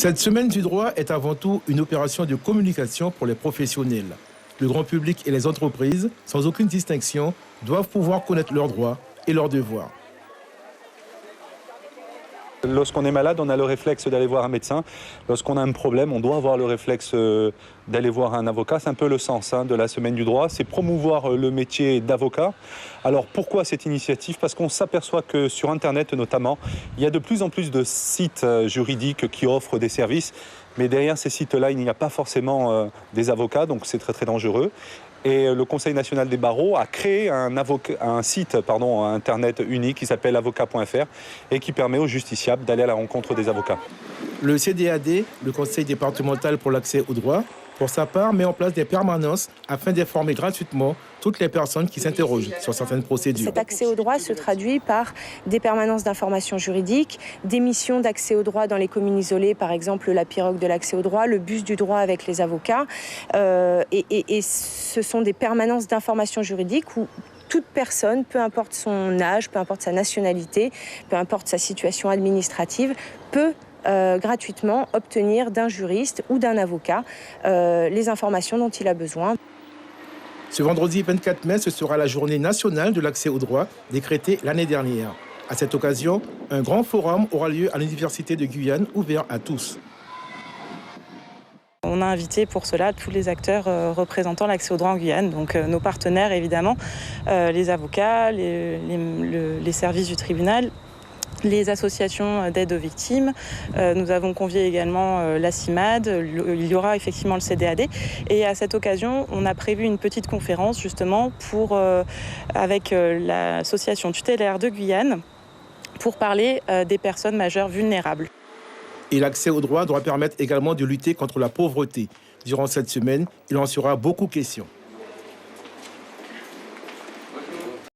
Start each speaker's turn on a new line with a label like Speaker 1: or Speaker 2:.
Speaker 1: Cette semaine du droit est avant tout une opération de communication pour les professionnels. Le grand public et les entreprises, sans aucune distinction, doivent pouvoir connaître leurs droits et leurs devoirs.
Speaker 2: Lorsqu'on est malade, on a le réflexe d'aller voir un médecin. Lorsqu'on a un problème, on doit avoir le réflexe d'aller voir un avocat. C'est un peu le sens de la semaine du droit, c'est promouvoir le métier d'avocat. Alors pourquoi cette initiative ? Parce qu'on s'aperçoit que sur Internet notamment, il y a de plus en plus de sites juridiques qui offrent des services. Mais derrière ces sites-là, il n'y a pas forcément des avocats, donc c'est très très dangereux. Et le Conseil national des barreaux a créé un site internet unique qui s'appelle avocat.fr et qui permet aux justiciables d'aller à la rencontre des avocats.
Speaker 1: Le CDAD, le Conseil départemental pour l'accès au droit, pour sa part, met en place des permanences afin d'informer gratuitement toutes les personnes qui s'interrogent sur certaines procédures.
Speaker 3: Cet accès au droit se traduit par des permanences d'information juridique, des missions d'accès au droit dans les communes isolées, par exemple la pirogue de l'accès au droit, le bus du droit avec les avocats. Et ce sont des permanences d'information juridique où toute personne, peu importe son âge, peu importe sa nationalité, peu importe sa situation administrative, peut gratuitement obtenir d'un juriste ou d'un avocat les informations dont il a besoin.
Speaker 1: Ce vendredi 24 mai, ce sera la journée nationale de l'accès au droit, décrétée l'année dernière. À cette occasion, un grand forum aura lieu à l'Université de Guyane, ouvert à tous.
Speaker 4: On a invité pour cela tous les acteurs représentant l'accès au droit en Guyane, donc nos partenaires évidemment, les avocats, les services du tribunal, les associations d'aide aux victimes. Nous avons convié également la CIMAD, il y aura effectivement le CDAD. Et à cette occasion, on a prévu une petite conférence justement avec l'association tutélaire de Guyane pour parler des personnes majeures vulnérables.
Speaker 1: Et l'accès au droit doit permettre également de lutter contre la pauvreté. Durant cette semaine, il en sera beaucoup question.